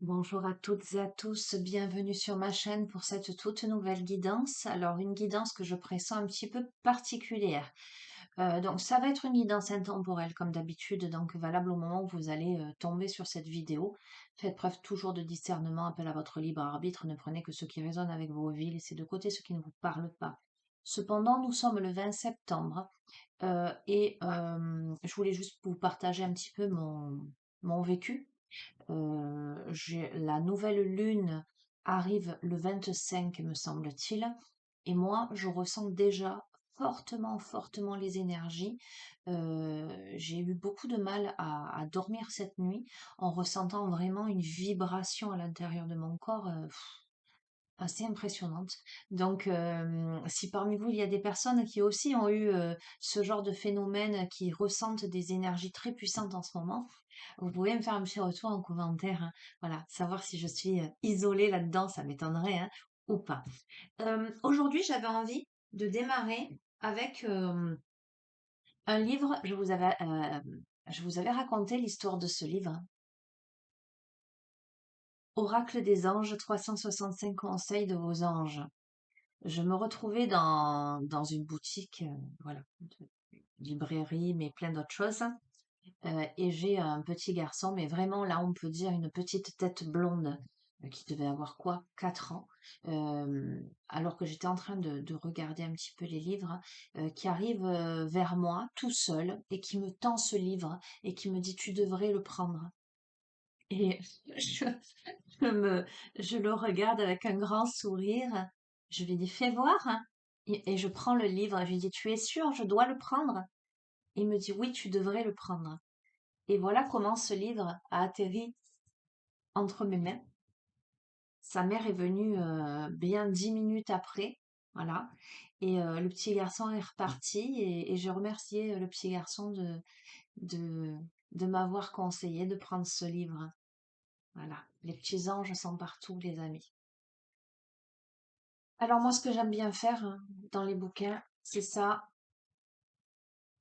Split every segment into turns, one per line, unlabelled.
Bonjour à toutes et à tous, bienvenue sur ma chaîne pour cette toute nouvelle guidance. Alors une guidance que je pressens un petit peu particulière. Donc ça va être une guidance intemporelle comme d'habitude, donc valable au moment où vous allez tomber sur cette vidéo. Faites preuve toujours de discernement, appel à votre libre arbitre, ne prenez que ce qui résonne avec vos vies, laissez de côté ce qui ne vous parle pas. Cependant, nous sommes le 20 septembre je voulais juste vous partager un petit peu mon vécu. La nouvelle lune arrive le 25, me semble-t-il, et moi, je ressens déjà fortement, fortement les énergies. J'ai eu beaucoup de mal à dormir cette nuit en ressentant vraiment une vibration à l'intérieur de mon corps. Assez impressionnante. Donc, si parmi vous, il y a des personnes qui aussi ont eu ce genre de phénomène, qui ressentent des énergies très puissantes en ce moment, vous pouvez me faire un petit retour en commentaire, hein. Voilà, savoir si je suis isolée là-dedans, ça m'étonnerait, hein, ou pas. Aujourd'hui, j'avais envie de démarrer avec un livre. Je vous avais raconté l'histoire de ce livre, Oracle des anges, 365 conseils de vos anges. Je me retrouvais dans une boutique, voilà, de librairie, mais plein d'autres choses. Et j'ai un petit garçon, mais vraiment là, on peut dire une petite tête blonde, qui devait avoir quoi, 4 ans, alors que j'étais en train de regarder un petit peu les livres, qui arrive vers moi tout seul et qui me tend ce livre et qui me dit: «Tu devrais le prendre». Et je, je me, je le regarde avec un grand sourire. Je lui dis, fais voir, hein. Et je prends le livre. Je lui dis, tu es sûr, je dois le prendre? Il me dit, oui, tu devrais le prendre. Et voilà comment ce livre a atterri entre mes mains. Sa mère est venue bien 10 minutes après. Voilà. Et le petit garçon est reparti. Et je remerciais le petit garçon de, de m'avoir conseillé de prendre ce livre. Voilà. Les petits anges sont partout, les amis. Alors moi, ce que j'aime bien faire dans les bouquins, c'est ça.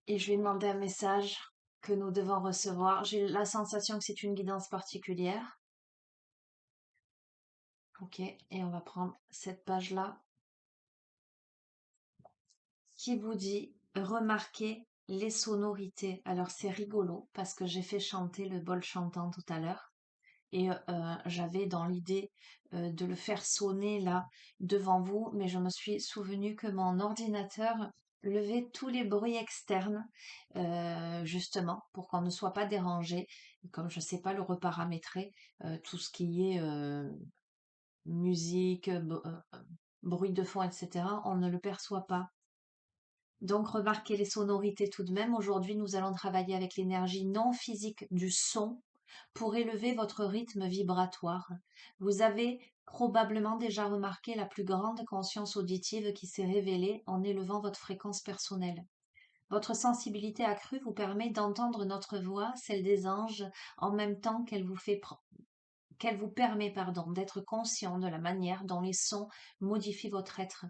Et je lui ai demandé un message que nous devons recevoir. J'ai la sensation que c'est une guidance particulière. Ok, et on va prendre cette page-là qui vous dit remarquez les sonorités. Alors c'est rigolo parce que j'ai fait chanter le bol chantant tout à l'heure. Et j'avais dans l'idée de le faire sonner là devant vous, mais je me suis souvenu que mon ordinateur levait tous les bruits externes, justement, pour qu'on ne soit pas dérangé. Et comme je ne sais pas le reparamétrer, tout ce qui est musique, bruit de fond, etc., on ne le perçoit pas. Donc remarquez les sonorités tout de même. Aujourd'hui, nous allons travailler avec l'énergie non physique du son pour élever votre rythme vibratoire. Vous avez probablement déjà remarqué la plus grande conscience auditive qui s'est révélée en élevant votre fréquence personnelle. Votre sensibilité accrue vous permet d'entendre notre voix, celle des anges, en même temps qu'elle vous permet, d'être conscient de la manière dont les sons modifient votre être.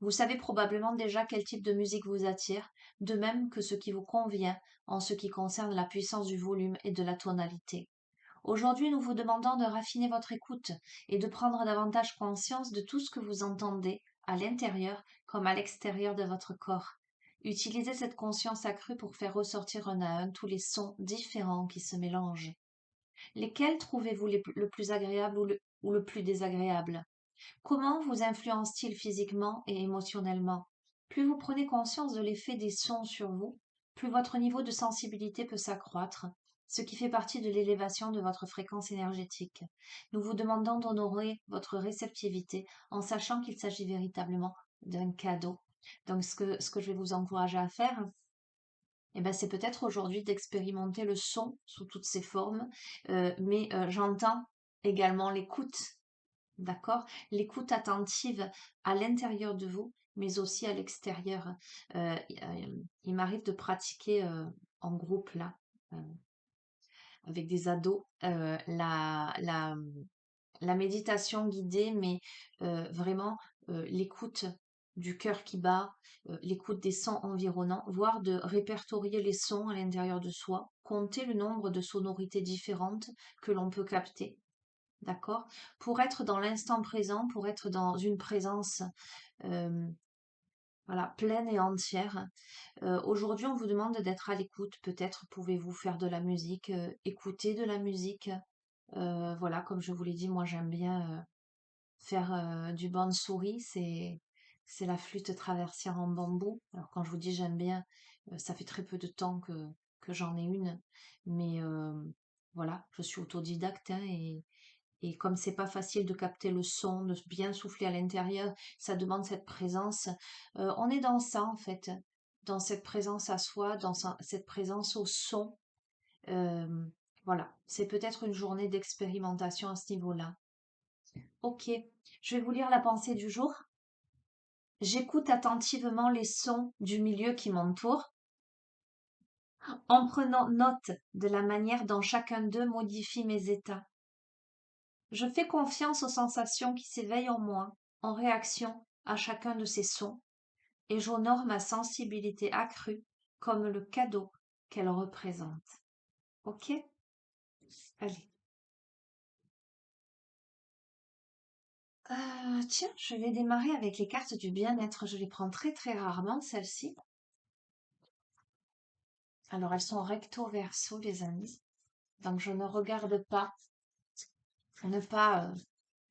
Vous savez probablement déjà quel type de musique vous attire, de même que ce qui vous convient en ce qui concerne la puissance du volume et de la tonalité. Aujourd'hui, nous vous demandons de raffiner votre écoute et de prendre davantage conscience de tout ce que vous entendez, à l'intérieur comme à l'extérieur de votre corps. Utilisez cette conscience accrue pour faire ressortir un à un tous les sons différents qui se mélangent. Lesquels trouvez-vous le plus agréable ou le plus désagréable? Comment vous influence-t-il physiquement et émotionnellement? Plus vous prenez conscience de l'effet des sons sur vous, plus votre niveau de sensibilité peut s'accroître, ce qui fait partie de l'élévation de votre fréquence énergétique. Nous vous demandons d'honorer votre réceptivité en sachant qu'il s'agit véritablement d'un cadeau. Donc ce que je vais vous encourager à faire, eh ben, c'est peut-être aujourd'hui d'expérimenter le son sous toutes ses formes, mais j'entends également l'écoute. D'accord? L'écoute attentive à l'intérieur de vous, mais aussi à l'extérieur. Il m'arrive de pratiquer en groupe là, euh, avec des ados, la méditation guidée, mais vraiment l'écoute du cœur qui bat, l'écoute des sons environnants, voire de répertorier les sons à l'intérieur de soi, compter le nombre de sonorités différentes que l'on peut capter d'accord? Pour être dans l'instant présent, pour être dans une présence euh, voilà, pleine et entière. Aujourd'hui, on vous demande d'être à l'écoute. Peut-être pouvez-vous faire de la musique, écouter de la musique. Voilà, comme je vous l'ai dit, moi j'aime bien faire du bansuri, c'est la flûte traversière en bambou. Alors quand je vous dis j'aime bien, ça fait très peu de temps que j'en ai une, mais voilà, je suis autodidacte hein, et comme c'est pas facile de capter le son, de bien souffler à l'intérieur, ça demande cette présence. On est dans ça en fait, dans cette présence à soi, cette présence au son. Euh, voilà, c'est peut-être une journée d'expérimentation à ce niveau-là. Ok, je vais vous lire la pensée du jour. J'écoute attentivement les sons du milieu qui m'entoure, en prenant note de la manière dont chacun d'eux modifie mes états. Je fais confiance aux sensations qui s'éveillent en moi en réaction à chacun de ces sons, et j'honore ma sensibilité accrue comme le cadeau qu'elle représente. Ok? Allez. Tiens, je vais démarrer avec les cartes du bien-être. Je les prends très très rarement, celles-ci. Alors, elles sont recto verso, les amis. Donc, je ne regarde pas pour ne pas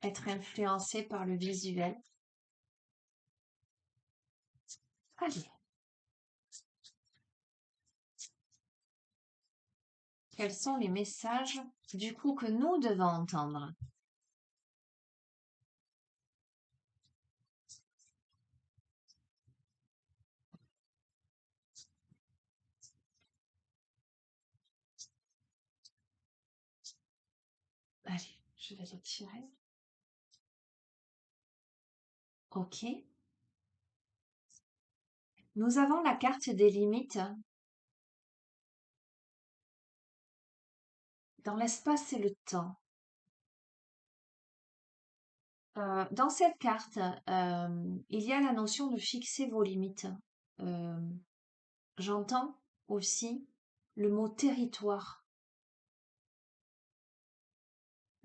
être influencée par le visuel. Allez. Quels sont les messages, du coup, que nous devons entendre? Allez, je vais les tirer. Ok. Nous avons la carte des limites dans l'espace et le temps. Dans cette carte, il y a la notion de fixer vos limites. Euh, J'entends aussi le mot territoire.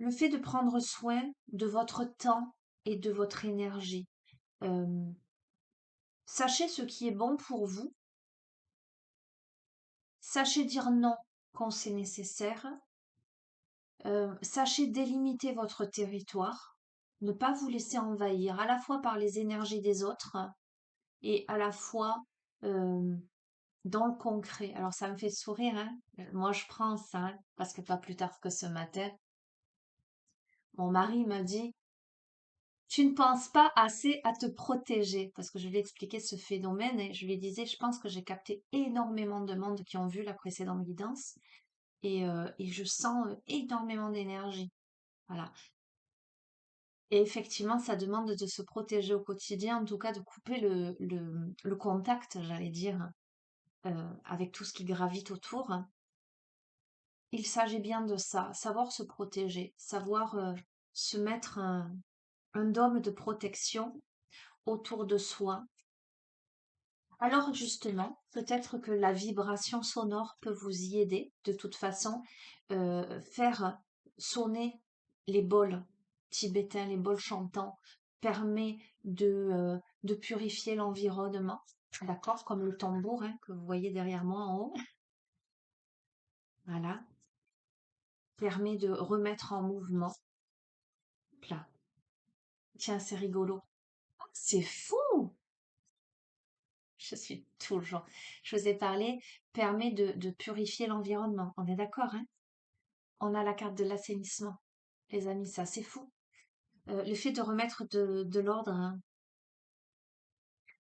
Le fait de prendre soin de votre temps et de votre énergie. Euh, Sachez ce qui est bon pour vous. Sachez dire non quand c'est nécessaire. Sachez délimiter votre territoire. Ne pas vous laisser envahir à la fois par les énergies des autres et à la fois euh, dans le concret. Alors ça me fait sourire, hein. Moi je prends ça hein, parce que pas plus tard que ce matin, mon mari m'a dit tu ne penses pas assez à te protéger parce que je lui ai expliqué ce phénomène et je lui disais je pense que j'ai capté énormément de monde qui ont vu la précédente guidance et je sens énormément d'énergie. Voilà. Et effectivement, ça demande de se protéger au quotidien, en tout cas de couper le contact, j'allais dire, avec tout ce qui gravite autour. Il s'agit bien de ça, savoir se protéger, savoir se mettre un dôme de protection autour de soi. Alors justement, peut-être que la vibration sonore peut vous y aider. De toute façon, faire sonner les bols tibétains, les bols chantants, permet de purifier l'environnement, d'accord? Comme le tambour hein, que vous voyez derrière moi en haut. Voilà, permet de remettre en mouvement. Là. Tiens, c'est rigolo. C'est fou! Je suis toujours. Je vous ai parlé, permet de purifier l'environnement. On est d'accord, hein? On a la carte de l'assainissement. Les amis, ça, c'est fou. Le fait de remettre de l'ordre, hein,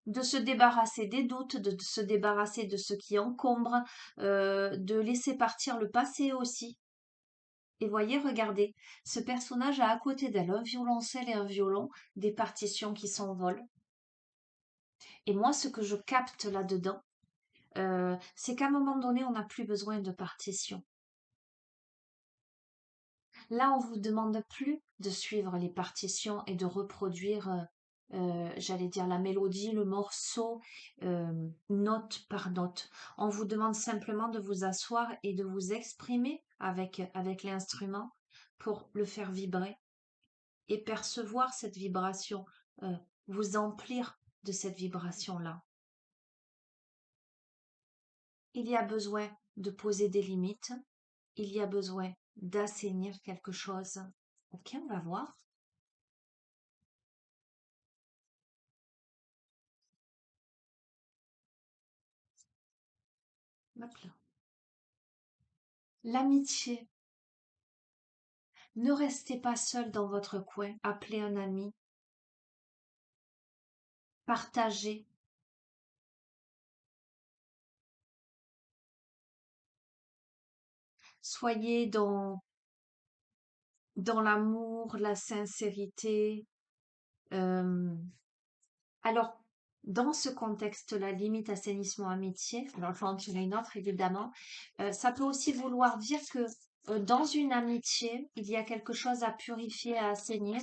de se débarrasser des doutes, de se débarrasser de ce qui encombre, de laisser partir le passé aussi. Et voyez, regardez, ce personnage a à côté d'elle un violoncelle et un violon, des partitions qui s'envolent. Et moi, ce que je capte là-dedans, c'est qu'à un moment donné, on n'a plus besoin de partition. Là, on vous demande plus de suivre les partitions et de reproduire, j'allais dire la mélodie, le morceau, note par note. On vous demande simplement de vous asseoir et de vous exprimer avec l'instrument pour le faire vibrer et percevoir cette vibration, vous emplir de cette vibration-là. Il y a besoin de poser des limites, il y a besoin d'assainir quelque chose. Ok, on va voir. Hop là. L'amitié. Ne restez pas seul dans votre coin, appelez un ami, partagez. Soyez dans l'amour, la sincérité. euh, alors, dans ce contexte-là, limite, assainissement, amitié, alors je vais en tirer une autre évidemment, ça peut aussi vouloir dire que dans une amitié, il y a quelque chose à purifier, à assainir,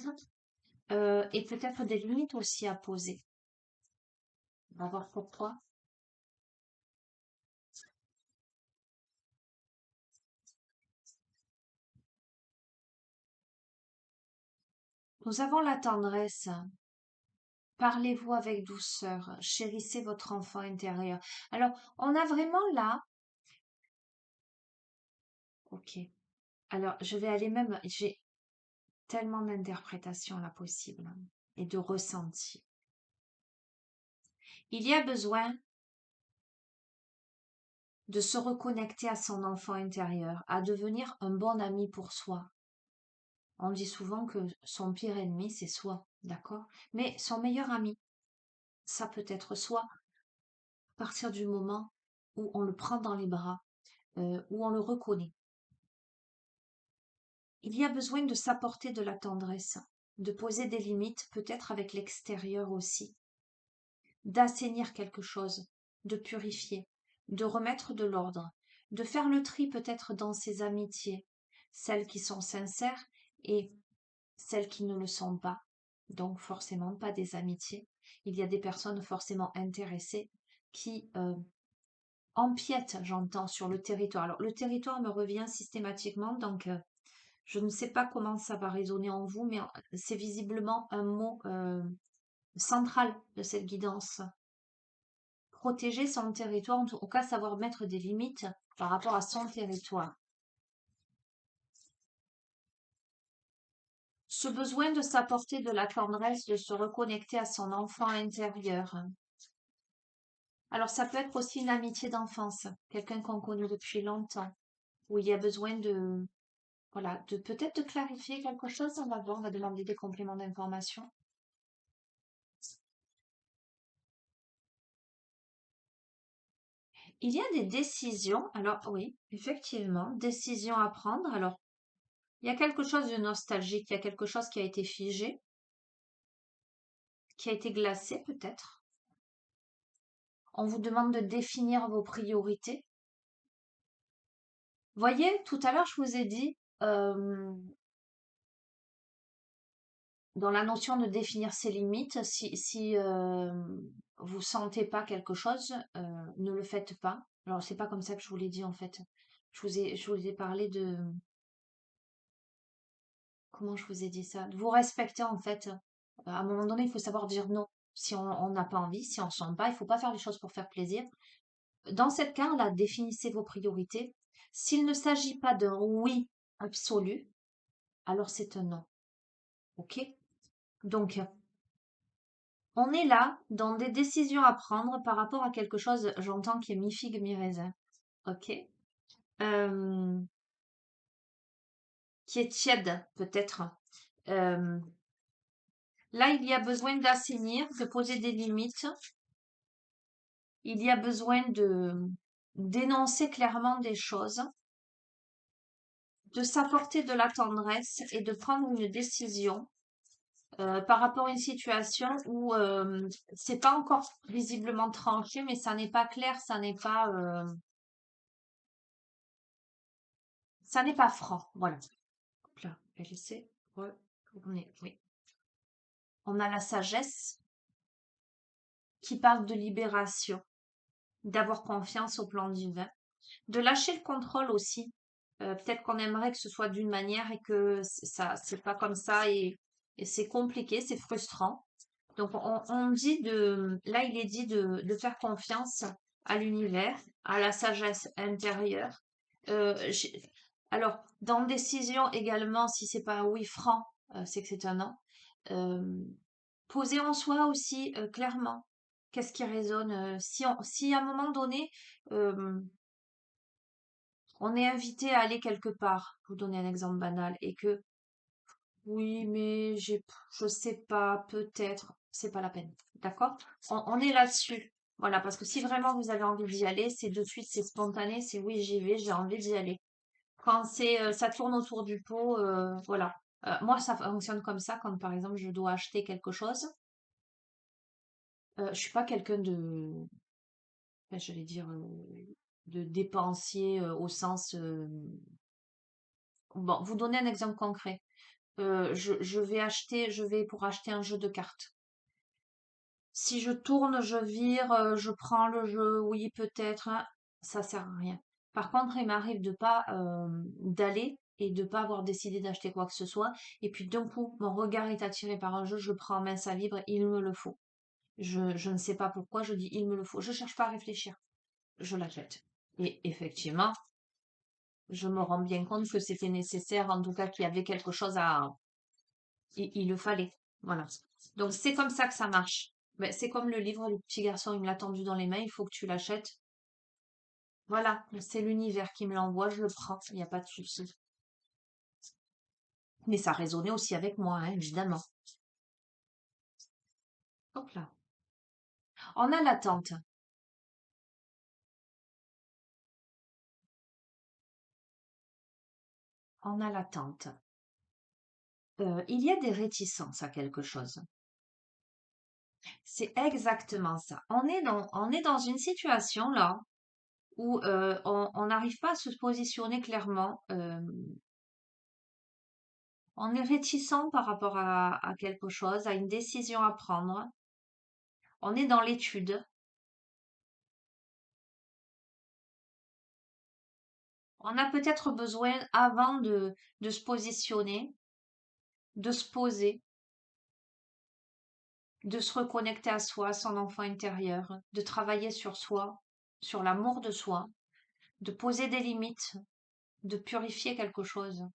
et peut-être des limites aussi à poser. On va voir pourquoi. Nous avons la tendresse. Parlez-vous avec douceur, chérissez votre enfant intérieur. Alors, on a vraiment là, ok. Alors, je vais aller même, j'ai tellement d'interprétations là possibles hein, et de ressentis. Il y a besoin de se reconnecter à son enfant intérieur, à devenir un bon ami pour soi. On dit souvent que son pire ennemi, c'est soi, d'accord? Mais son meilleur ami, ça peut être soi, à partir du moment où on le prend dans les bras, où on le reconnaît. Il y a besoin de s'apporter de la tendresse, de poser des limites, peut-être avec l'extérieur aussi, d'assainir quelque chose, de purifier, de remettre de l'ordre, de faire le tri peut-être dans ses amitiés, celles qui sont sincères et celles qui ne le sont pas, donc forcément pas des amitiés. Il y a des personnes forcément intéressées qui empiètent, j'entends, sur le territoire. Alors le territoire me revient systématiquement, donc je ne sais pas comment ça va résonner en vous, mais c'est visiblement un mot central de cette guidance. Protéger son territoire, en tout cas savoir mettre des limites par rapport à son territoire. Ce besoin de s'apporter de la tendresse, de se reconnecter à son enfant intérieur. Alors ça peut être aussi une amitié d'enfance, quelqu'un qu'on connaît depuis longtemps, où il y a besoin de, voilà, de peut-être de clarifier quelque chose. On va voir, on va demander des compléments d'information. Il y a des décisions, alors oui, effectivement, décisions à prendre. Alors, il y a quelque chose de nostalgique, il y a quelque chose qui a été figé, qui a été glacé peut-être. On vous demande de définir vos priorités. Voyez, tout à l'heure, je vous ai dit, dans la notion de définir ses limites, si vous sentez pas quelque chose, ne le faites pas. Alors, c'est pas comme ça que je vous l'ai dit en fait. Je vous ai parlé de, comment je vous ai dit ça? De vous respecter en fait. À un moment donné, il faut savoir dire non. Si on n'a pas envie, si on ne sent pas, il faut pas faire les choses pour faire plaisir. Dans cette cas-là, définissez vos priorités. S'il ne s'agit pas d'un oui absolu, alors c'est un non. OK? Donc, on est là dans des décisions à prendre par rapport à quelque chose, j'entends, qui est mi-figue, mi-raisin. OK? Euh, qui est tiède, peut-être. Euh, Là, il y a besoin d'assainir, de poser des limites. Il y a besoin de d'énoncer clairement des choses, de s'apporter de la tendresse et de prendre une décision par rapport à une situation où c'est pas encore visiblement tranché, mais ça n'est pas clair, ça n'est pas franc. Voilà. Hop là, je vais laisser retourner. Oui. On a la sagesse qui parle de libération, d'avoir confiance au plan divin, de lâcher le contrôle aussi. Peut-être qu'on aimerait que ce soit d'une manière et que ça, c'est pas comme ça et c'est compliqué, c'est frustrant. Donc on dit là il est dit de faire confiance à l'univers, à la sagesse intérieure. Euh, j'ai- alors dans décision également, si c'est pas un oui franc, c'est que c'est un non. Euh, Poser en soi aussi clairement. Qu'est-ce qui résonne? Si à un moment donné, euh, on est invité à aller quelque part, pour vous donner un exemple banal, et que oui, mais je sais pas, peut-être, c'est pas la peine, d'accord? On est là-dessus, voilà, parce que si vraiment vous avez envie d'y aller, c'est de suite, c'est spontané, c'est oui, j'y vais, j'ai envie d'y aller. Quand ça tourne autour du pot, voilà. Moi, ça fonctionne comme ça, quand par exemple je dois acheter quelque chose. Je suis pas quelqu'un enfin, j'allais dire, de dépensier au sens. Bon, vous donner un exemple concret. Je vais pour acheter un jeu de cartes. Si je tourne, je vire, je prends le jeu, oui, peut-être, hein, ça sert à rien. Par contre, il m'arrive de pas d'aller et de pas avoir décidé d'acheter quoi que ce soit. Et puis d'un coup, mon regard est attiré par un jeu, je le prends en main, ça vibre, il me le faut. Je ne sais pas pourquoi, je dis il me le faut. Je cherche pas à réfléchir, je l'achète. Et effectivement, je me rends bien compte que c'était nécessaire, en tout cas qu'il y avait quelque chose à, il le fallait. Voilà. Donc c'est comme ça que ça marche. Ben, c'est comme le livre, le petit garçon, il me l'a tendu dans les mains, il faut que tu l'achètes. Voilà, c'est l'univers qui me l'envoie, je le prends, il n'y a pas de souci. Mais ça résonnait aussi avec moi, hein, évidemment. Hop là. On a l'attente. On a l'attente. Il y a des réticences à quelque chose. C'est exactement ça. On est dans une situation là où on n'arrive pas à se positionner clairement. On est réticent par rapport à quelque chose, à une décision à prendre. On est dans l'étude. On a peut-être besoin, avant de se positionner, de se poser, de se reconnecter à soi, à son enfant intérieur, de travailler sur soi, sur l'amour de soi, de poser des limites, de purifier quelque chose.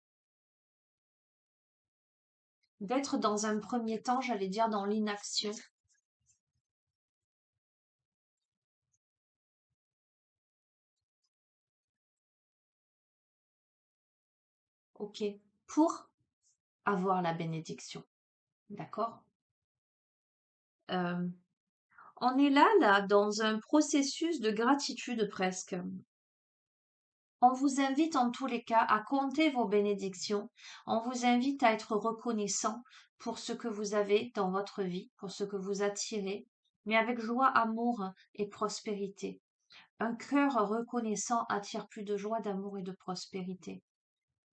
D'être dans un premier temps, j'allais dire, dans l'inaction. OK. Pour avoir la bénédiction. D'accord? Euh, on est là, dans un processus de gratitude presque. On vous invite en tous les cas à compter vos bénédictions. On vous invite à être reconnaissant pour ce que vous avez dans votre vie, pour ce que vous attirez, mais avec joie, amour et prospérité. Un cœur reconnaissant attire plus de joie, d'amour et de prospérité.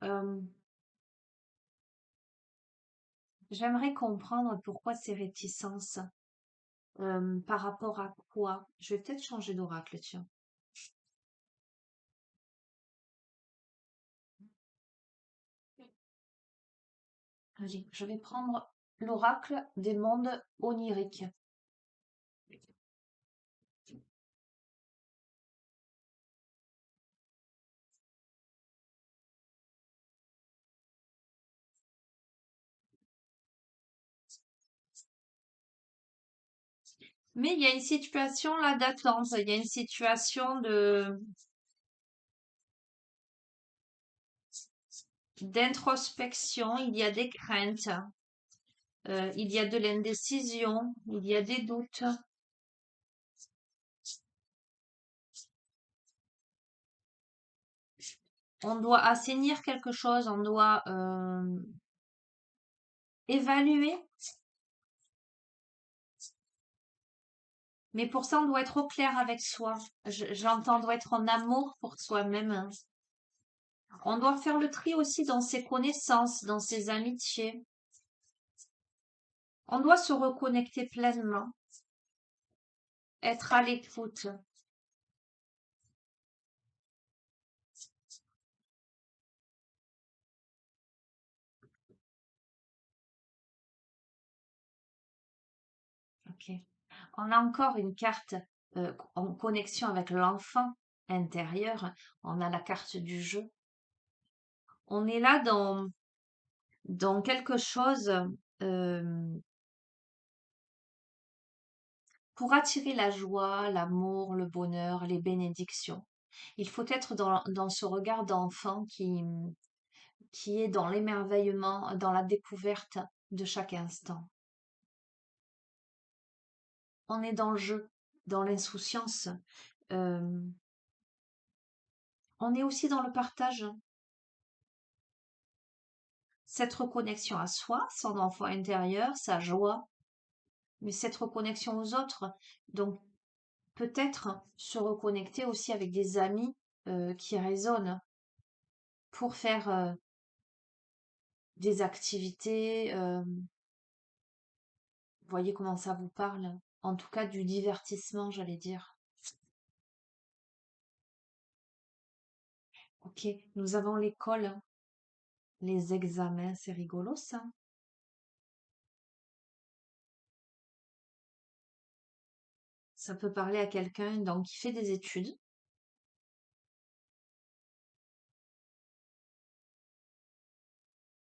Euh, J'aimerais comprendre pourquoi ces réticences. Par rapport à quoi? Je vais peut-être changer d'oracle, tiens. Allez, je vais prendre l'oracle des mondes oniriques. Mais il y a une situation là d'attente, il y a une situation de d'introspection, il y a des craintes, il y a de l'indécision, il y a des doutes. On doit assainir quelque chose, on doit évaluer, mais pour ça on doit être au clair avec soi. J'entends doit être en amour pour soi-même, hein. On doit faire le tri aussi dans ses connaissances, dans ses amitiés. On doit se reconnecter pleinement, être à l'écoute. Ok. On a encore une carte en connexion avec l'enfant intérieur. On a la carte du jeu. On est là dans quelque chose euh, pour attirer la joie, l'amour, le bonheur, les bénédictions. Il faut être dans ce regard d'enfant qui est dans l'émerveillement, dans la découverte de chaque instant. On est dans le jeu, dans l'insouciance. euh, on est aussi dans le partage. Cette reconnexion à soi, son enfant intérieur, sa joie, mais cette reconnexion aux autres. Donc peut-être se reconnecter aussi avec des amis qui résonnent pour faire des activités. Vous voyez comment ça vous parle? En tout cas, du divertissement, j'allais dire. Ok, nous avons l'école, hein. Les examens, c'est rigolo ça. Ça peut parler à quelqu'un donc qui fait des études.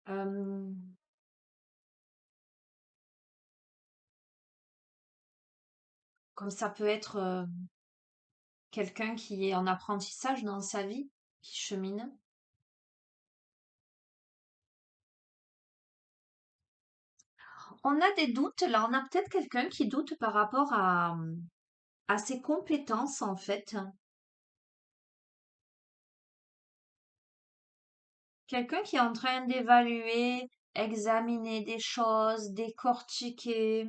Euh, Comme ça peut être quelqu'un qui est en apprentissage dans sa vie, qui chemine. On a des doutes, là, on a peut-être quelqu'un qui doute par rapport à ses compétences, en fait. Quelqu'un qui est en train d'évaluer, examiner des choses, décortiquer,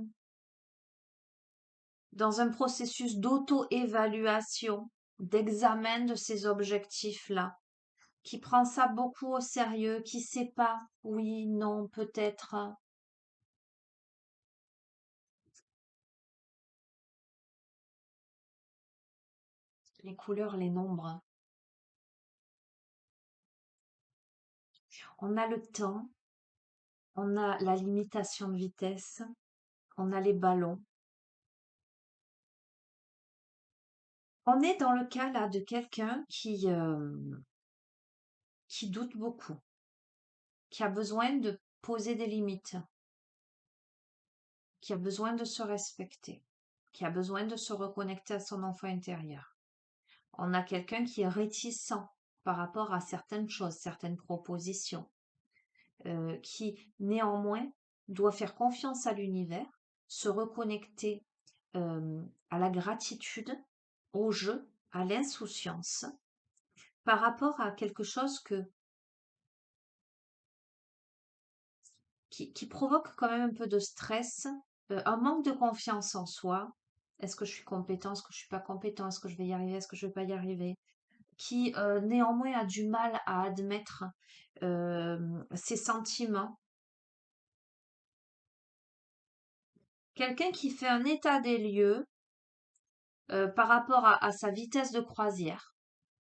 dans un processus d'auto-évaluation, d'examen de ces objectifs-là, qui prend ça beaucoup au sérieux, qui sait pas, oui, non, peut-être, les couleurs, les nombres. On a le temps, on a la limitation de vitesse, on a les ballons. On est dans le cas là de quelqu'un qui doute beaucoup, qui a besoin de poser des limites, qui a besoin de se respecter, qui a besoin de se reconnecter à son enfant intérieur. On a quelqu'un qui est réticent par rapport à certaines choses, certaines propositions, qui néanmoins doit faire confiance à l'univers, se reconnecter à la gratitude, au jeu, à l'insouciance, par rapport à quelque chose qui provoque quand même un peu de stress, un manque de confiance en soi. Est-ce que je suis compétent? Est-ce que je suis pas compétent? Est-ce que je vais y arriver? Est-ce que je vais pas y arriver? Qui néanmoins a du mal à admettre ses sentiments. Quelqu'un qui fait un état des lieux par rapport à sa vitesse de croisière,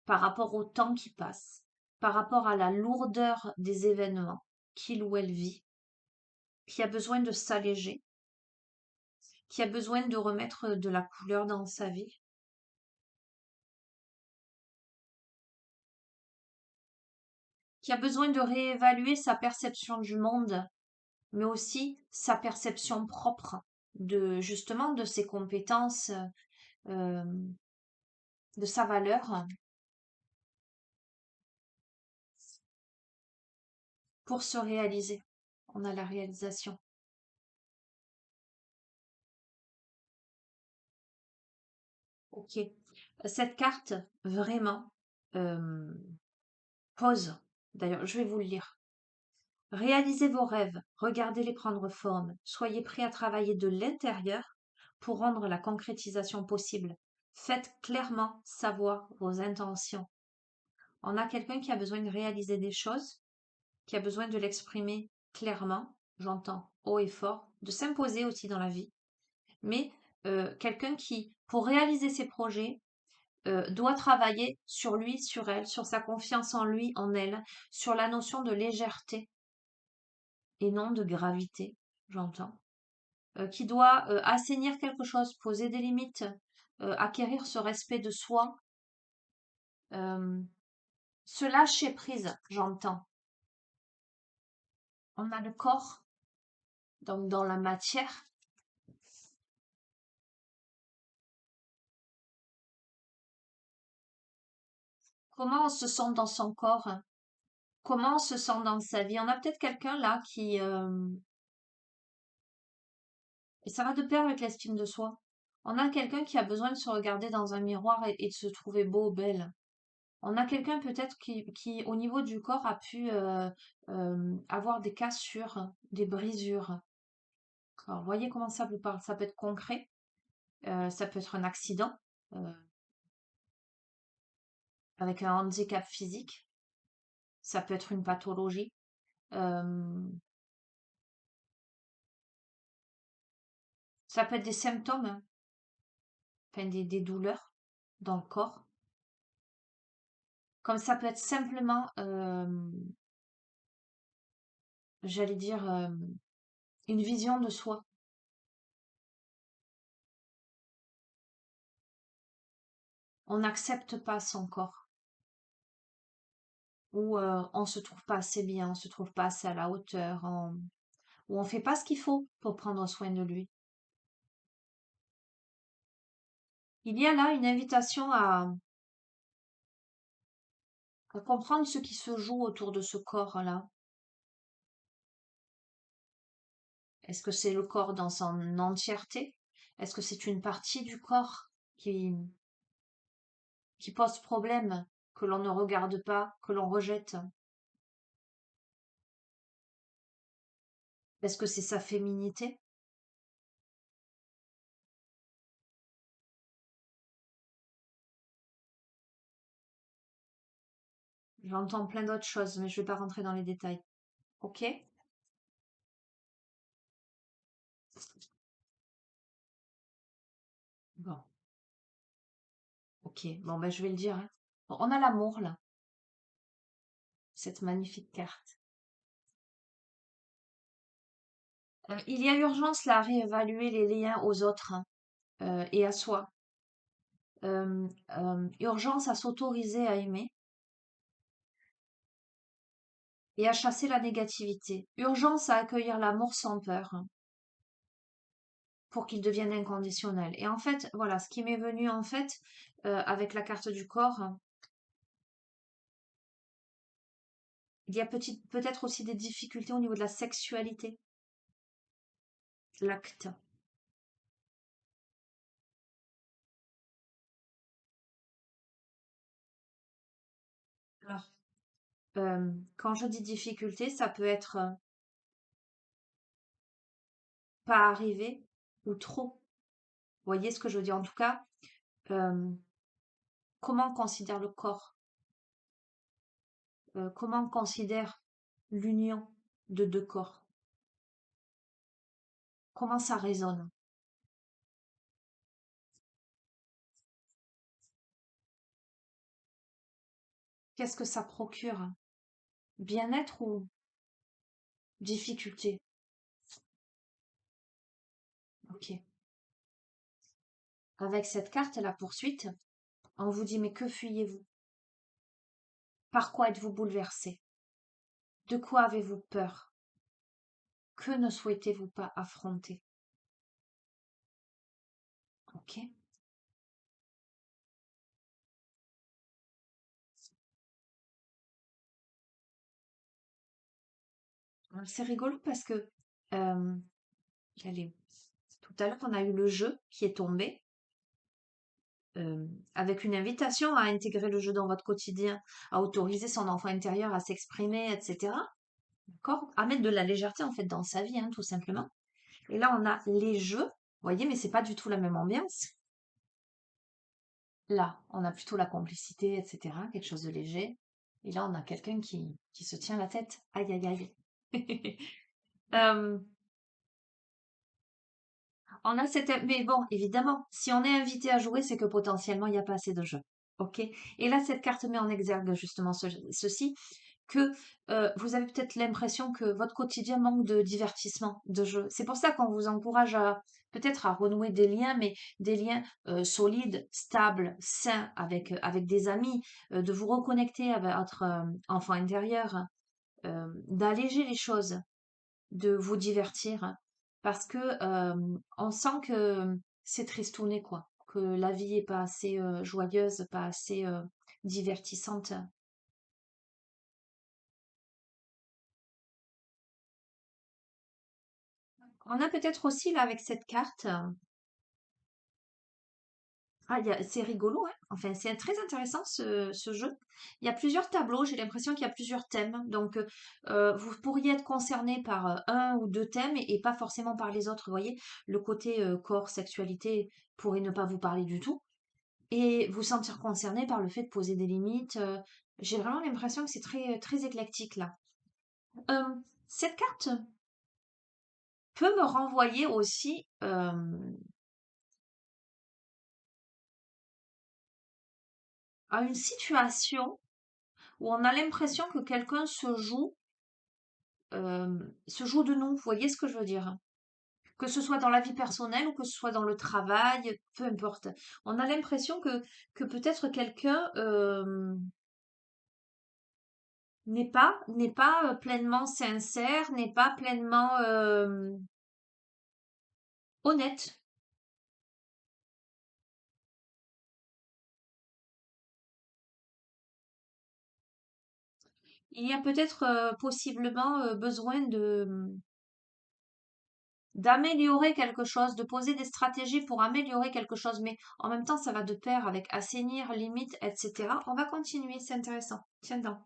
par rapport au temps qui passe, par rapport à la lourdeur des événements qu'il ou elle vit, qui a besoin de s'alléger, qui a besoin de remettre de la couleur dans sa vie, qui a besoin de réévaluer sa perception du monde, mais aussi sa perception propre de justement de ses compétences, euh, de sa valeur pour se réaliser. On a la réalisation. Ok. Cette carte, vraiment, euh, pose. D'ailleurs, je vais vous le lire. Réalisez vos rêves, regardez-les prendre forme, soyez prêts à travailler de l'intérieur pour rendre la concrétisation possible. Faites clairement savoir vos intentions. On a quelqu'un qui a besoin de réaliser des choses, qui a besoin de l'exprimer clairement, j'entends haut et fort, de s'imposer aussi dans la vie, mais quelqu'un qui, pour réaliser ses projets, doit travailler sur lui, sur elle, sur sa confiance en lui, en elle, sur la notion de légèreté et non de gravité, j'entends. qui doit assainir quelque chose, poser des limites, acquérir ce respect de soi, euh, se lâcher prise, j'entends. On a le corps, donc dans la matière. Comment on se sent dans son corps? Comment on se sent dans sa vie? On a peut-être quelqu'un là qui... et ça va de pair avec l'estime de soi. On a quelqu'un qui a besoin de se regarder dans un miroir et de se trouver beau, belle. On a quelqu'un peut-être qui, au niveau du corps, a pu avoir des cassures, des brisures. Alors, voyez comment ça vous parle. Ça peut être concret, ça peut être un accident euh, avec un handicap physique, ça peut être une pathologie, euh, ça peut être des symptômes, hein, enfin des douleurs dans le corps. Comme ça peut être simplement, j'allais dire, une vision de soi. On n'accepte pas son corps. Ou on se trouve pas assez bien, on se trouve pas assez à la hauteur, ou on fait pas ce qu'il faut pour prendre soin de lui. Il y a là une invitation à comprendre ce qui se joue autour de ce corps-là. Est-ce que c'est le corps dans son entièreté? Est-ce que c'est une partie du corps qui pose problème, que l'on ne regarde pas, que l'on rejette? Est-ce que c'est sa féminité? J'entends plein d'autres choses, mais je vais pas rentrer dans les détails. Ok? Bon, ok. Bon, ben je vais le dire, hein. Bon, on a l'amour là, cette magnifique carte. Il y a urgence là à réévaluer les liens aux autres, hein, et à soi. Urgence à s'autoriser à aimer et à chasser la négativité. Urgence à accueillir l'amour sans peur, hein, pour qu'il devienne inconditionnel. Et en fait, voilà, ce qui m'est venu en fait avec la carte du corps, hein, il y a peut-être aussi des difficultés au niveau de la sexualité, l'acte. Alors, quand je dis difficulté, ça peut être pas arrivé ou trop. Vous voyez ce que je veux dire? En tout cas, euh, comment on considère le corps? Comment on considère l'union de deux corps? Comment ça résonne? Qu'est-ce que ça procure? Bien-être ou difficulté? Ok. Avec cette carte, la poursuite, on vous dit mais que fuyez-vous? Par quoi êtes-vous bouleversé? De quoi avez-vous peur? Que ne souhaitez-vous pas affronter? Ok. C'est rigolo parce que euh, j'allais- tout à l'heure on a eu le jeu qui est tombé avec une invitation à intégrer le jeu dans votre quotidien, à autoriser son enfant intérieur à s'exprimer, etc. D'accord? À mettre de la légèreté en fait dans sa vie, hein, tout simplement. Et là, on a les jeux, vous voyez, mais c'est pas du tout la même ambiance. Là, on a plutôt la complicité, etc., quelque chose de léger. Et là, on a quelqu'un qui se tient la tête. Aïe, aïe, aïe. Euh, on a cette... Mais bon, évidemment, si on est invité à jouer, c'est que potentiellement, il n'y a pas assez de jeux. OK? Et là, cette carte met en exergue justement ceci. que vous avez peut-être l'impression que votre quotidien manque de divertissement, de jeu. C'est pour ça qu'on vous encourage à peut-être à renouer des liens, mais des liens solides, stables, sains avec des amis, de vous reconnecter avec votre enfant intérieur, d'alléger les choses, de vous divertir, parce que on sent que c'est tristouné, quoi, que la vie est pas assez joyeuse, pas assez divertissante. On a peut-être aussi là avec cette carte. Ah, c'est rigolo, hein. Enfin, c'est très intéressant ce jeu. Il y a plusieurs tableaux, j'ai l'impression qu'il y a plusieurs thèmes. Donc, vous pourriez être concerné par un ou deux thèmes et pas forcément par les autres. Vous voyez, le côté corps, sexualité pourrait ne pas vous parler du tout. Et vous sentir concerné par le fait de poser des limites. J'ai vraiment l'impression que c'est très, très éclectique là. Euh, cette carte peut me renvoyer aussi à une situation où on a l'impression que quelqu'un se joue de nous. Vous voyez ce que je veux dire? Que ce soit dans la vie personnelle ou que ce soit dans le travail, peu importe. On a l'impression que peut-être quelqu'un n'est pas pleinement sincère, n'est pas pleinement honnête. Il y a peut-être possiblement besoin d'améliorer quelque chose, de poser des stratégies pour améliorer quelque chose, mais en même temps, ça va de pair avec assainir, limite, etc. On va continuer, c'est intéressant. Tiens donc.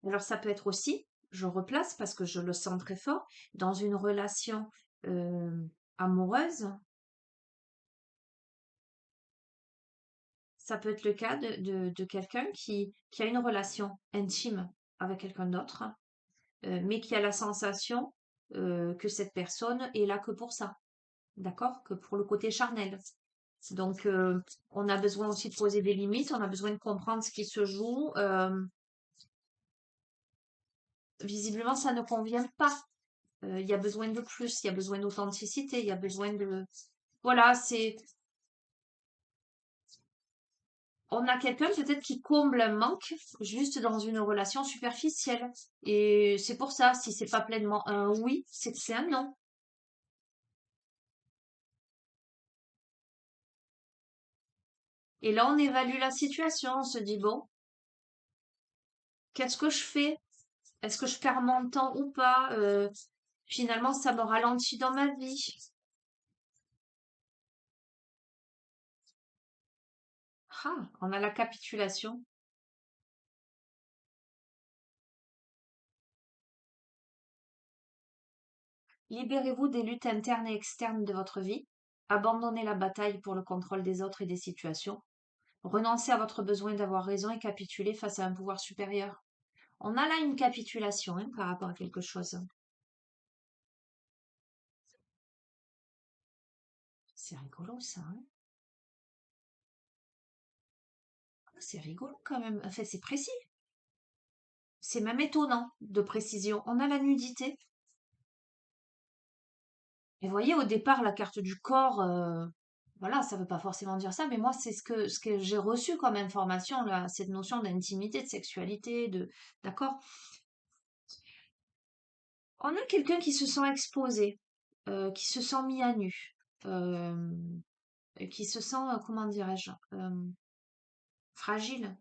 Alors ça peut être aussi, je replace parce que je le sens très fort, dans une relation euh, amoureuse, ça peut être le cas de quelqu'un qui a une relation intime avec quelqu'un d'autre, mais qui a la sensation que cette personne est là que pour ça, d'accord? Que pour le côté charnel. Donc, on a besoin aussi de poser des limites, on a besoin de comprendre ce qui se joue. Visiblement, ça ne convient pas. Il y a besoin de plus, il y a besoin d'authenticité, il y a besoin de... Voilà, on a quelqu'un peut-être qui comble un manque juste dans une relation superficielle. Et c'est pour ça, si c'est pas pleinement un oui, c'est que c'est un non. Et là, on évalue la situation, on se dit, bon, qu'est-ce que je fais? Est-ce que je perds mon temps ou pas? Finalement, ça me ralentit dans ma vie. Ah, on a la capitulation. Libérez-vous des luttes internes et externes de votre vie. Abandonnez la bataille pour le contrôle des autres et des situations. Renoncez à votre besoin d'avoir raison et capitulez face à un pouvoir supérieur. On a là une capitulation hein, par rapport à quelque chose. C'est rigolo ça. Hein. Ah, c'est rigolo quand même. Enfin, c'est précis. C'est même étonnant de précision. On a la nudité. Et vous voyez, au départ, la carte du corps, voilà, ça veut pas forcément dire ça, mais moi, c'est ce que j'ai reçu comme information, là, cette notion d'intimité, de sexualité, d'accord? On a quelqu'un qui se sent exposé, qui se sent mis à nu, euh, qui se sent, comment dirais-je, fragile,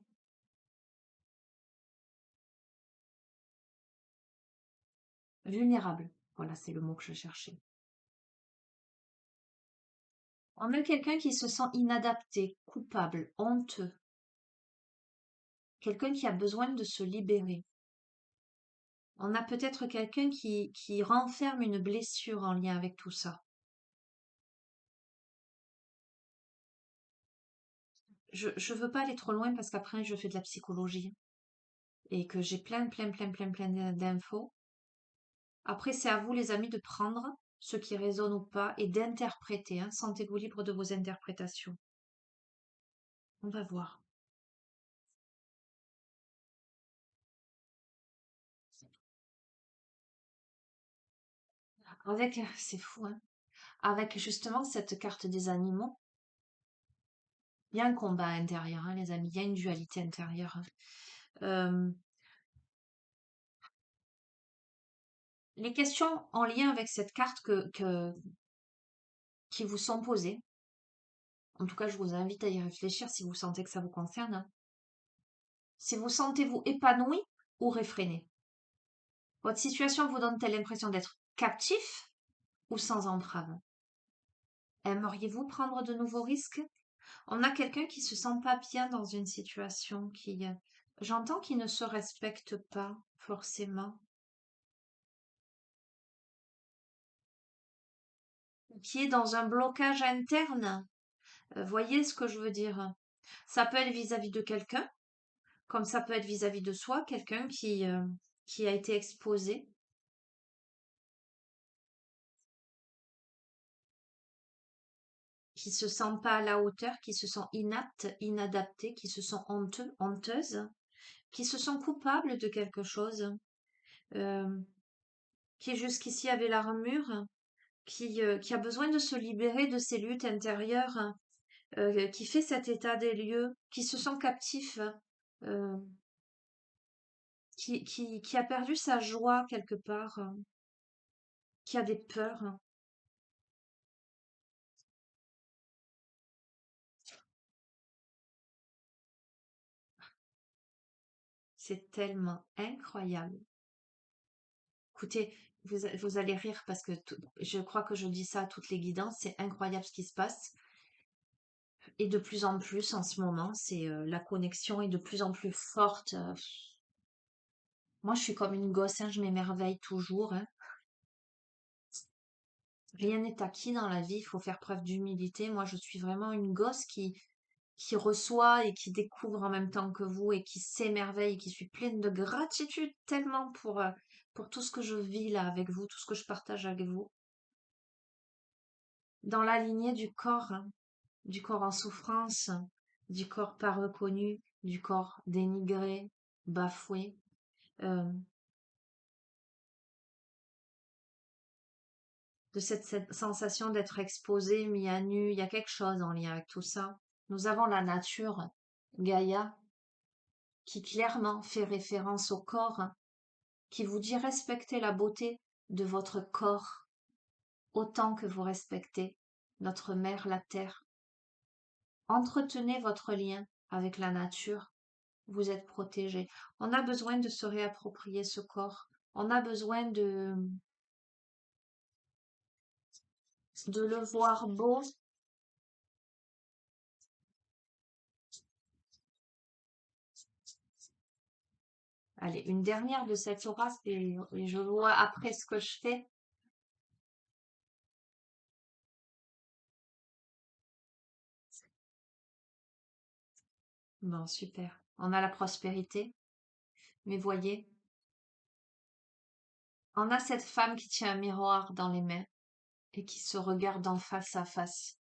vulnérable. Voilà, c'est le mot que je cherchais. On a quelqu'un qui se sent inadapté, coupable, honteux, quelqu'un qui a besoin de se libérer. On a peut-être quelqu'un qui renferme une blessure en lien avec tout ça. Je veux pas aller trop loin parce qu'après je fais de la psychologie et que j'ai plein d'infos. Après, c'est à vous, les amis, de prendre. ce qui résonne ou pas, et d'interpréter, hein. Sentez-vous libre de vos interprétations. On va voir. Avec, c'est fou, hein. Avec justement cette carte des animaux, il y a un combat intérieur, hein, les amis. Il y a une dualité intérieure, hein. Euh, les questions en lien avec cette carte qui vous sont posées, en tout cas, je vous invite à y réfléchir si vous sentez que ça vous concerne, hein. Si vous sentez-vous épanoui ou réfréné? Votre situation vous donne-t-elle l'impression d'être captif ou sans entrave? Aimeriez-vous prendre de nouveaux risques? On a quelqu'un qui se sent pas bien dans une situation j'entends qu'il ne se respecte pas forcément, qui est dans un blocage interne. Voyez ce que je veux dire? Ça peut être vis-à-vis de quelqu'un, comme ça peut être vis-à-vis de soi, quelqu'un qui a été exposé, qui se sent pas à la hauteur, qui se sent inapte, inadapté, qui se sent honteux, honteuse, qui se sent coupable de quelque chose, euh, qui jusqu'ici avait l'armure, qui a besoin de se libérer de ses luttes intérieures, qui fait cet état des lieux, qui se sent captif, euh, qui a perdu sa joie quelque part, qui a des peurs. C'est tellement incroyable. Écoutez, vous allez rire parce que je crois que je dis ça à toutes les guidances, c'est incroyable ce qui se passe. Et de plus en plus en ce moment, c'est la connexion est de plus en plus forte. Moi, je suis comme une gosse, hein, je m'émerveille toujours, hein. Rien n'est acquis dans la vie, il faut faire preuve d'humilité. Moi, je suis vraiment une gosse qui reçoit et qui découvre en même temps que vous et qui s'émerveille et qui suis pleine de gratitude tellement pour tout ce que je vis là avec vous, tout ce que je partage avec vous. Dans la lignée du corps, hein, du corps en souffrance, du corps pas reconnu, du corps dénigré, bafoué. euh, de cette sensation d'être exposé, mis à nu. Il y a quelque chose en lien avec tout ça. Nous avons la nature, Gaïa, qui clairement fait référence au corps, qui vous dit respectez la beauté de votre corps autant que vous respectez notre mère, la terre. Entretenez votre lien avec la nature, vous êtes protégé. On a besoin de se réapproprier ce corps. On a besoin de le voir beau. Allez, une dernière de cette aura, et je vois après ce que je fais. Bon, super. On a la prospérité, mais voyez, on a cette femme qui tient un miroir dans les mains et qui se regarde en face à face.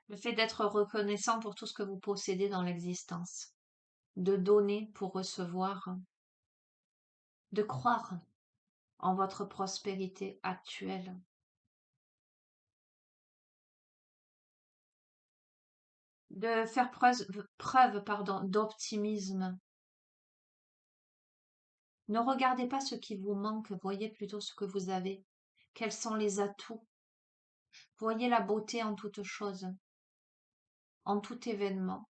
Le fait d'être reconnaissant pour tout ce que vous possédez dans l'existence, de donner pour recevoir, de croire en votre prospérité actuelle, de faire preuve, d'optimisme. Ne regardez pas ce qui vous manque, voyez plutôt ce que vous avez. Quels sont les atouts? Voyez la beauté en toute chose, en tout événement,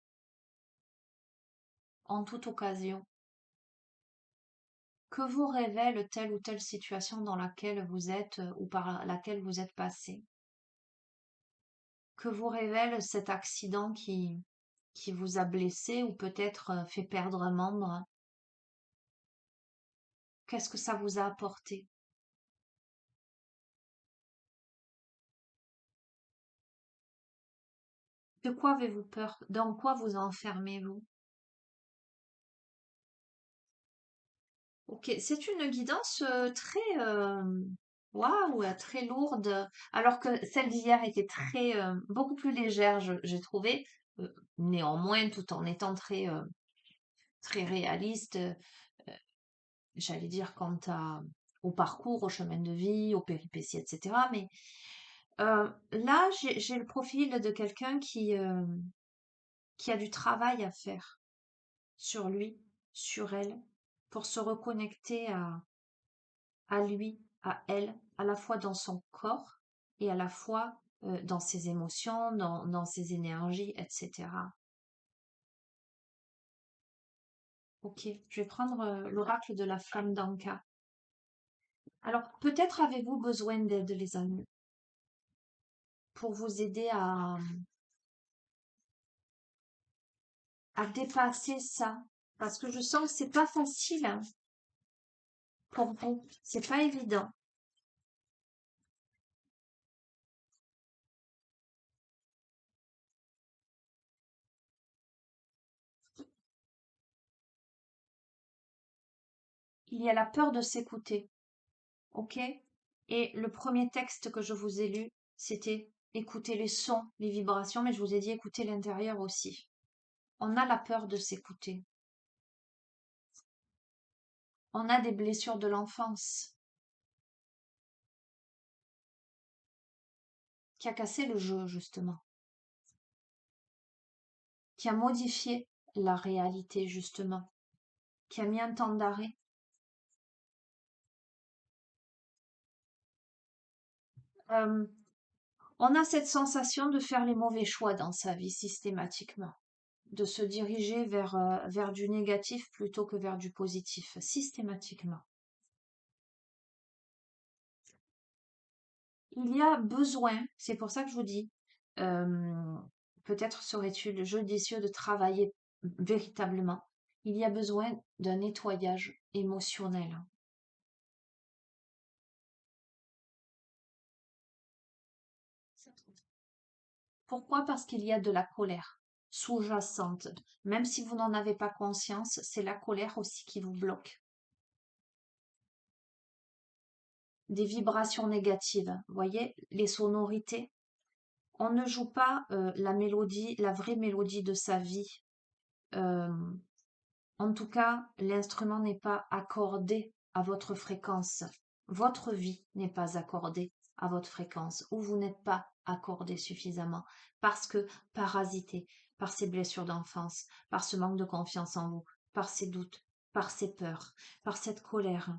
en toute occasion. Que vous révèle telle ou telle situation dans laquelle vous êtes ou par laquelle vous êtes passé? Que vous révèle cet accident qui vous a blessé ou peut-être fait perdre un membre? Qu'est-ce que ça vous a apporté? De quoi avez-vous peur? Dans quoi vous enfermez-vous? Ok, c'est une guidance très waouh, très lourde, alors que celle d'hier était très beaucoup plus légère, j'ai trouvé. Euh, Néanmoins, tout en étant très réaliste, j'allais dire au parcours, au chemin de vie, aux péripéties, etc. Mais là, j'ai le profil de quelqu'un qui a du travail à faire sur lui, sur elle, pour se reconnecter à lui, à elle, à la fois dans son corps et à la fois dans ses émotions, dans ses énergies, etc. Ok, je vais prendre l'oracle de la flamme d'Anka. Alors, peut-être avez-vous besoin d'aide, les amis, pour vous aider à dépasser ça. Parce que je sens que c'est pas facile hein, pour vous. C'est pas évident. Il y a la peur de s'écouter. Ok? Et le premier texte que je vous ai lu, c'était écouter les sons, les vibrations, mais je vous ai dit écouter l'intérieur aussi. On a la peur de s'écouter. On a des blessures de l'enfance qui a cassé le jeu, justement, qui a modifié la réalité, justement, qui a mis un temps d'arrêt. Euh, on a cette sensation de faire les mauvais choix dans sa vie systématiquement, de se diriger vers du négatif plutôt que vers du positif, systématiquement. Il y a besoin, c'est pour ça que je vous dis, euh, peut-être serait-il judicieux de travailler véritablement. Il y a besoin d'un nettoyage émotionnel. Pourquoi? Parce qu'il y a de la colère sous-jacente. Même si vous n'en avez pas conscience, c'est la colère aussi qui vous bloque. Des vibrations négatives. Vous voyez, les sonorités. On ne joue pas la mélodie, la vraie mélodie de sa vie. Euh, En tout cas, l'instrument n'est pas accordé à votre fréquence. Votre vie n'est pas accordée à votre fréquence ou vous n'êtes pas accordé suffisamment parce que parasité par ces blessures d'enfance, par ce manque de confiance en vous, par ces doutes, par ces peurs, par cette colère,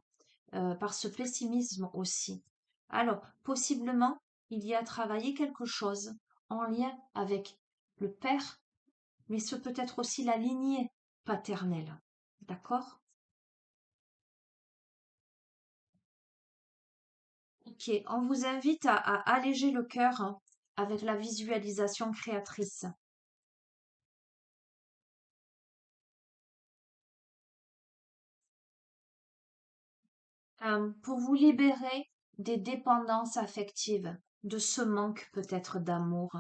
par ce pessimisme aussi. Alors, possiblement, il y a travaillé quelque chose en lien avec le père, mais ce peut être aussi la lignée paternelle. D'accord? Ok, on vous invite à alléger le cœur hein, avec la visualisation créatrice. Pour vous libérer des dépendances affectives, de ce manque peut-être d'amour.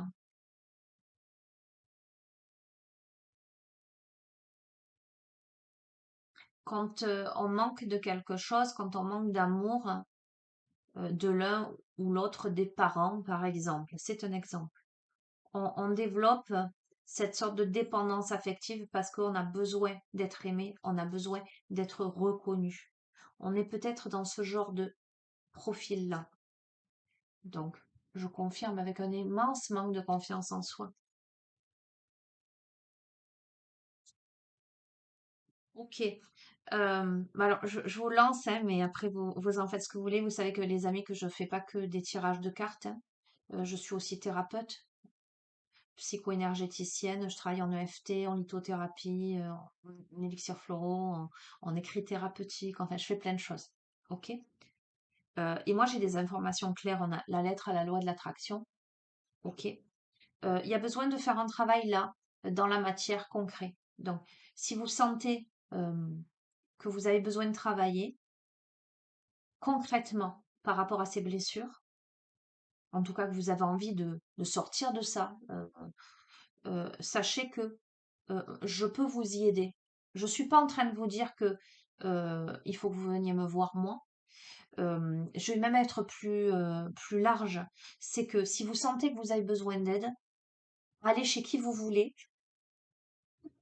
Quand on manque de quelque chose, quand on manque d'amour de l'un ou l'autre des parents, par exemple, c'est un exemple. On développe cette sorte de dépendance affective parce qu'on a besoin d'être aimé, on a besoin d'être reconnu. On est peut-être dans ce genre de profil-là. Donc, je confirme avec un immense manque de confiance en soi. Ok. Bah alors, je vous lance, hein, mais après, vous en faites ce que vous voulez. Vous savez que les amis, que je fais pas que des tirages de cartes. Hein. Je suis aussi thérapeute, psycho-énergéticienne. Je travaille en EFT, en lithothérapie, en élixir floraux, en écrit thérapeutique. Enfin, je fais plein de choses. Ok. Et moi, j'ai des informations claires. On a la lettre à la loi de l'attraction. Ok. Il y a besoin de faire un travail là, dans la matière concret. Donc, si vous sentez que vous avez besoin de travailler concrètement par rapport à ces blessures, en tout cas que vous avez envie de sortir de ça, sachez que je peux vous y aider. Je ne suis pas en train de vous dire que il faut que vous veniez me voir moi. Je vais même être plus large. C'est que si vous sentez que vous avez besoin d'aide, allez chez qui vous voulez,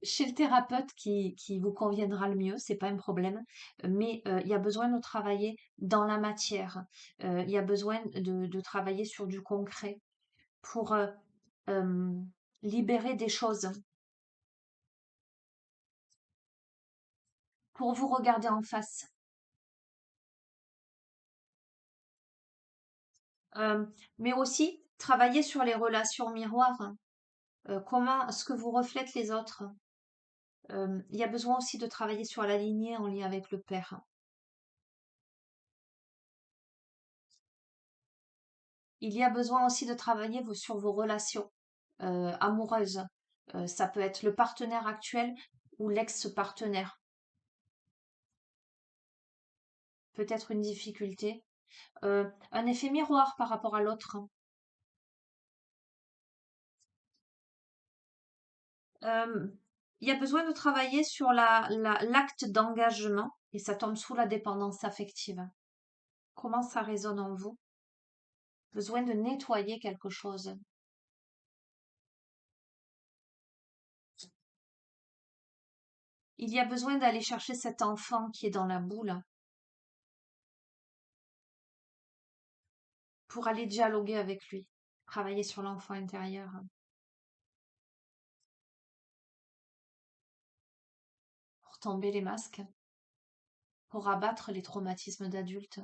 chez le thérapeute qui vous conviendra le mieux, c'est pas un problème. Mais il y a besoin de travailler dans la matière. Il y a besoin de travailler sur du concret pour euh, libérer des choses, pour vous regarder en face. Euh, mais aussi travailler sur les relations miroirs. Comment ce que vous reflètent les autres. Il y a besoin aussi de travailler sur la lignée en lien avec le père. Il y a besoin aussi de travailler sur vos relations amoureuses. Ça peut être le partenaire actuel ou l'ex-partenaire. Peut-être une difficulté. Un effet miroir par rapport à l'autre. Euh, il y a besoin de travailler sur l'acte d'engagement et ça tombe sous la dépendance affective. Comment ça résonne en vous? Besoin de nettoyer quelque chose. Il y a besoin d'aller chercher cet enfant qui est dans la boule pour aller dialoguer avec lui, travailler sur l'enfant intérieur, pour tomber les masques, pour abattre les traumatismes d'adultes.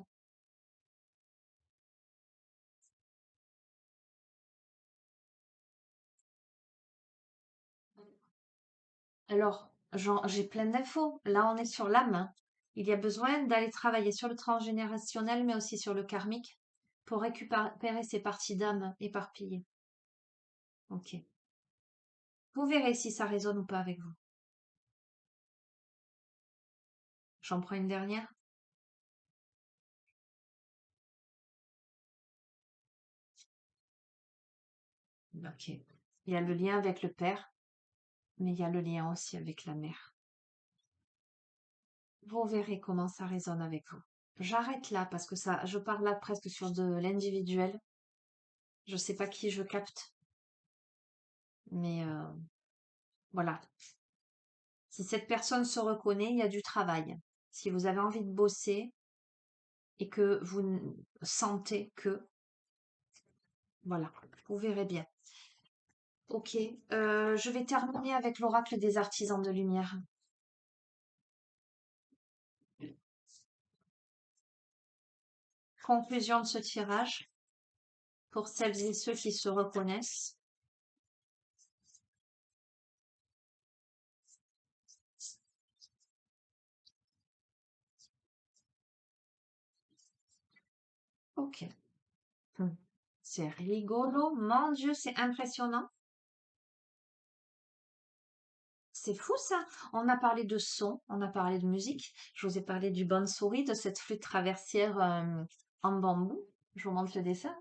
Alors, j'ai plein d'infos. Là, on est sur l'âme. Il y a besoin d'aller travailler sur le transgénérationnel, mais aussi sur le karmique, pour récupérer ces parties d'âme éparpillées. Ok. Vous verrez si ça résonne ou pas avec vous. J'en prends une dernière. Ok. Il y a le lien avec le père, mais il y a le lien aussi avec la mère. Vous verrez comment ça résonne avec vous. J'arrête là parce que ça, je parle là presque sur de l'individuel. Je sais pas qui je capte, mais voilà. Si cette personne se reconnaît, il y a du travail. Si vous avez envie de bosser et que vous sentez que, voilà, vous verrez bien. Ok, je vais terminer avec l'oracle des artisans de lumière. Conclusion de ce tirage pour celles et ceux qui se reconnaissent. Ok. Hmm. C'est rigolo. Mon Dieu, c'est impressionnant. C'est fou ça. On a parlé de son, on a parlé de musique. Je vous ai parlé du bansuri, de cette flûte traversière en bambou. Je vous montre le dessin.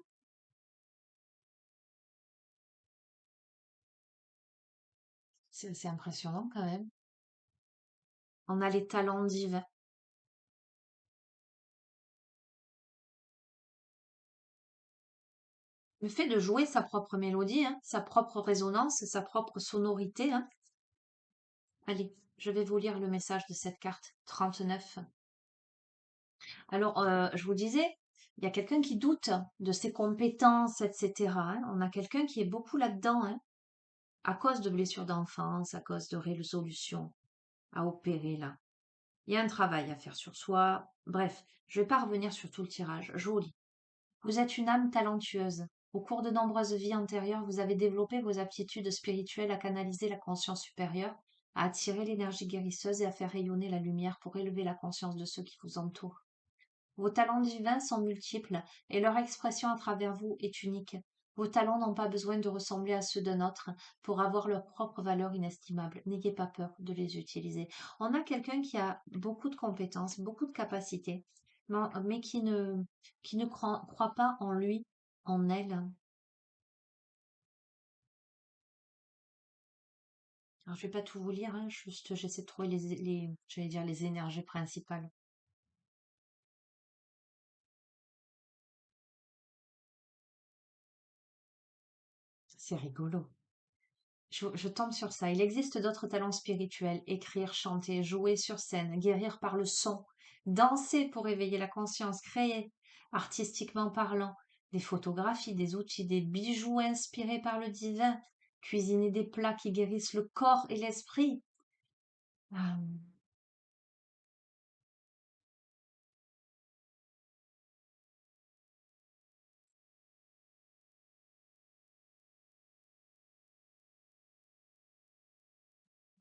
C'est impressionnant quand même. On a les talents divins. Le fait de jouer sa propre mélodie, hein, sa propre résonance, sa propre sonorité. Hein. Allez, je vais vous lire le message de cette carte 39. Alors, je vous disais, il y a quelqu'un qui doute de ses compétences, etc. Hein. On a quelqu'un qui est beaucoup là-dedans, hein, à cause de blessures d'enfance, à cause de résolutions à opérer là. Il y a un travail à faire sur soi. Bref, je ne vais pas revenir sur tout le tirage. Je vous lis. Vous êtes une âme talentueuse. Au cours de nombreuses vies antérieures, vous avez développé vos aptitudes spirituelles à canaliser la conscience supérieure, à attirer l'énergie guérisseuse et à faire rayonner la lumière pour élever la conscience de ceux qui vous entourent. Vos talents divins sont multiples et leur expression à travers vous est unique. Vos talents n'ont pas besoin de ressembler à ceux d'un autre pour avoir leur propre valeur inestimable. N'ayez pas peur de les utiliser. On a quelqu'un qui a beaucoup de compétences, beaucoup de capacités, mais qui ne croit pas en lui, en elle. Alors, je vais pas tout vous lire, hein, juste j'essaie de trouver j'allais dire les énergies principales. C'est rigolo. Je tombe sur ça. Il existe d'autres talents spirituels: écrire, chanter, jouer sur scène, guérir par le son, danser pour éveiller la conscience, créer, artistiquement parlant, des photographies, des outils, des bijoux inspirés par le divin, cuisiner des plats qui guérissent le corps et l'esprit. Ah,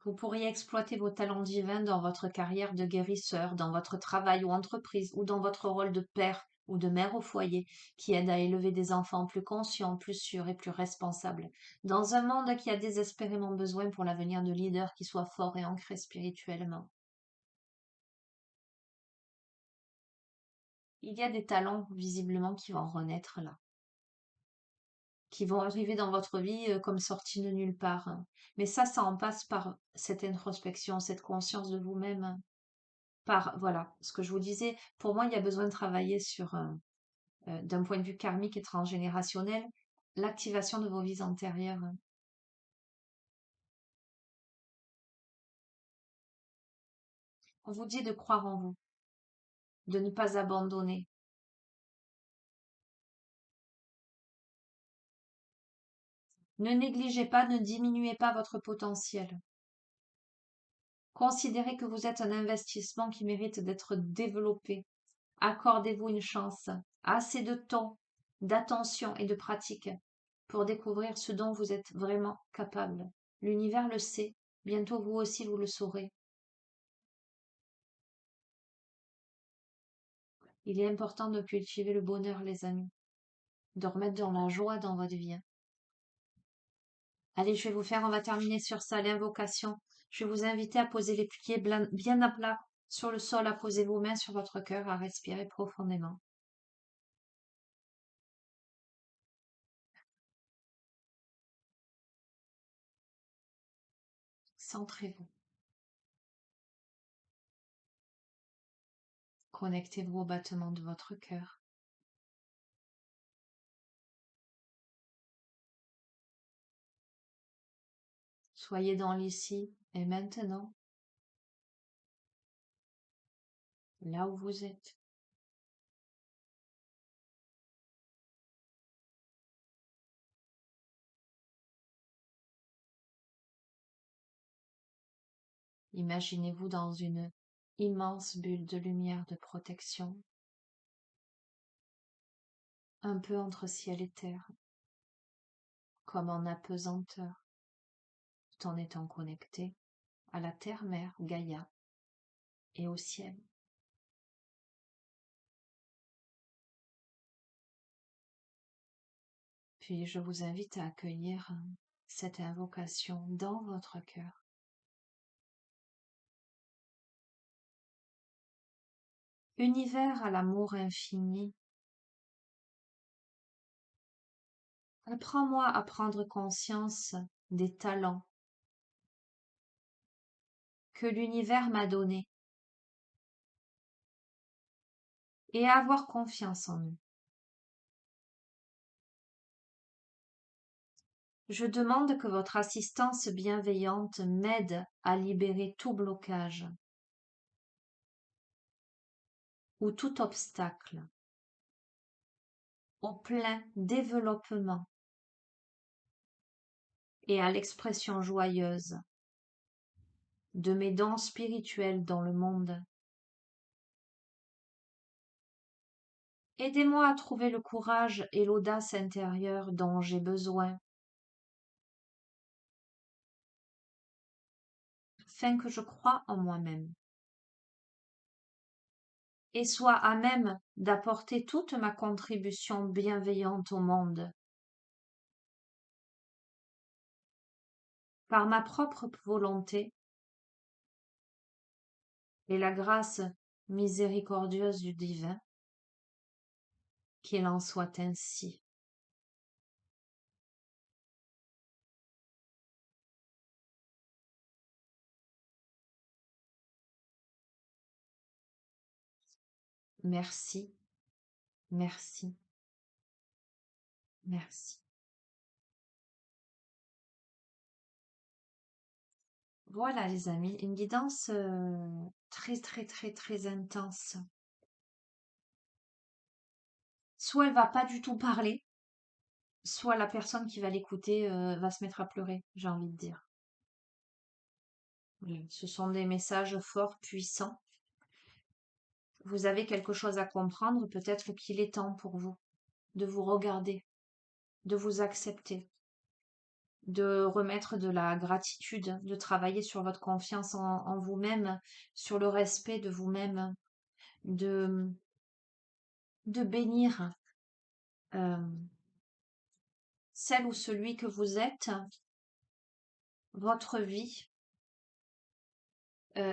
vous pourriez exploiter vos talents divins dans votre carrière de guérisseur, dans votre travail ou entreprise, ou dans votre rôle de père ou de mère au foyer, qui aide à élever des enfants plus conscients, plus sûrs et plus responsables, dans un monde qui a désespérément besoin pour l'avenir de leaders qui soient forts et ancrés spirituellement. Il y a des talents visiblement qui vont renaître là, qui vont arriver dans votre vie comme sortis de nulle part, hein. Mais ça en passe par cette introspection, cette conscience de vous-même, hein. Voilà, ce que je vous disais, pour moi, il y a besoin de travailler sur, d'un point de vue karmique et transgénérationnel, l'activation de vos vies antérieures. On vous dit de croire en vous, de ne pas abandonner. Ne négligez pas, ne diminuez pas votre potentiel. Considérez que vous êtes un investissement qui mérite d'être développé. Accordez-vous une chance, assez de temps, d'attention et de pratique pour découvrir ce dont vous êtes vraiment capable. L'univers le sait, bientôt vous aussi vous le saurez. Il est important de cultiver le bonheur, les amis, de remettre dans la joie dans votre vie, hein. Allez, on va terminer sur ça, l'invocation. Je vais vous inviter à poser les pieds bien à plat sur le sol, à poser vos mains sur votre cœur, à respirer profondément. Centrez-vous. Connectez-vous au battement de votre cœur. Soyez dans l'ici et maintenant, là où vous êtes. Imaginez-vous dans une immense bulle de lumière de protection, un peu entre ciel et terre, comme en apesanteur, tout en étant connecté à la terre-mère Gaïa et au ciel. Puis je vous invite à accueillir cette invocation dans votre cœur. Univers à l'amour infini, apprends-moi à prendre conscience des talents que l'univers m'a donnés et à avoir confiance en eux. Je demande que votre assistance bienveillante m'aide à libérer tout blocage ou tout obstacle au plein développement et à l'expression joyeuse de mes dons spirituels dans le monde. Aidez-moi à trouver le courage et l'audace intérieure dont j'ai besoin, afin que je croie en moi-même et sois à même d'apporter toute ma contribution bienveillante au monde. Par ma propre volonté et la grâce miséricordieuse du divin, qu'il en soit ainsi. merci, merci, merci. Voilà les amis, une guidance très très très très intense. Soit elle va pas du tout parler, soit la personne qui va l'écouter va se mettre à pleurer, j'ai envie de dire. Ce sont des messages forts, puissants. Vous avez quelque chose à comprendre, peut-être qu'il est temps pour vous de vous regarder, de vous accepter, de remettre de la gratitude, de travailler sur votre confiance en vous-même, sur le respect de vous-même, de, de bénir euh, celle ou celui que vous êtes, votre vie,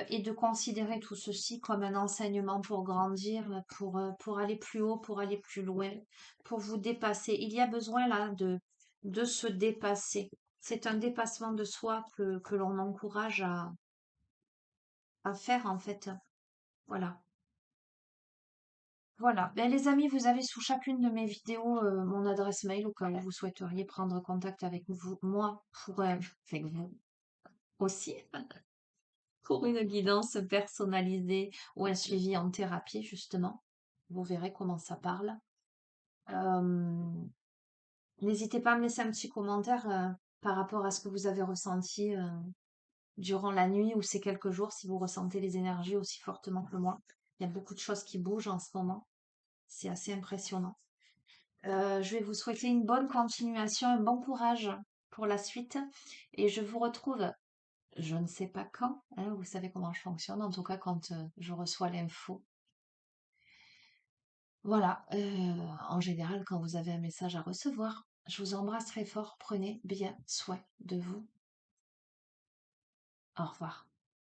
et de considérer tout ceci comme un enseignement pour grandir, pour aller plus haut, pour aller plus loin, pour vous dépasser. Il y a besoin là de se dépasser. C'est un dépassement de soi que l'on encourage à faire en fait. Voilà. Voilà. Ben, les amis, vous avez sous chacune de mes vidéos mon adresse mail au cas où vous souhaiteriez prendre contact avec vous, moi, avec vous aussi, pour une guidance personnalisée ou un suivi en thérapie, justement. Vous verrez comment ça parle. Euh, N'hésitez pas à me laisser un petit commentaire par rapport à ce que vous avez ressenti durant la nuit ou ces quelques jours, si vous ressentez les énergies aussi fortement que moi. Il y a beaucoup de choses qui bougent en ce moment. C'est assez impressionnant. Je vais vous souhaiter une bonne continuation, un bon courage pour la suite. Et je vous retrouve, je ne sais pas quand, hein, vous savez comment je fonctionne, en tout cas quand je reçois l'info. Voilà, en général, quand vous avez un message à recevoir, je vous embrasse très fort. Prenez bien soin de vous. Au revoir.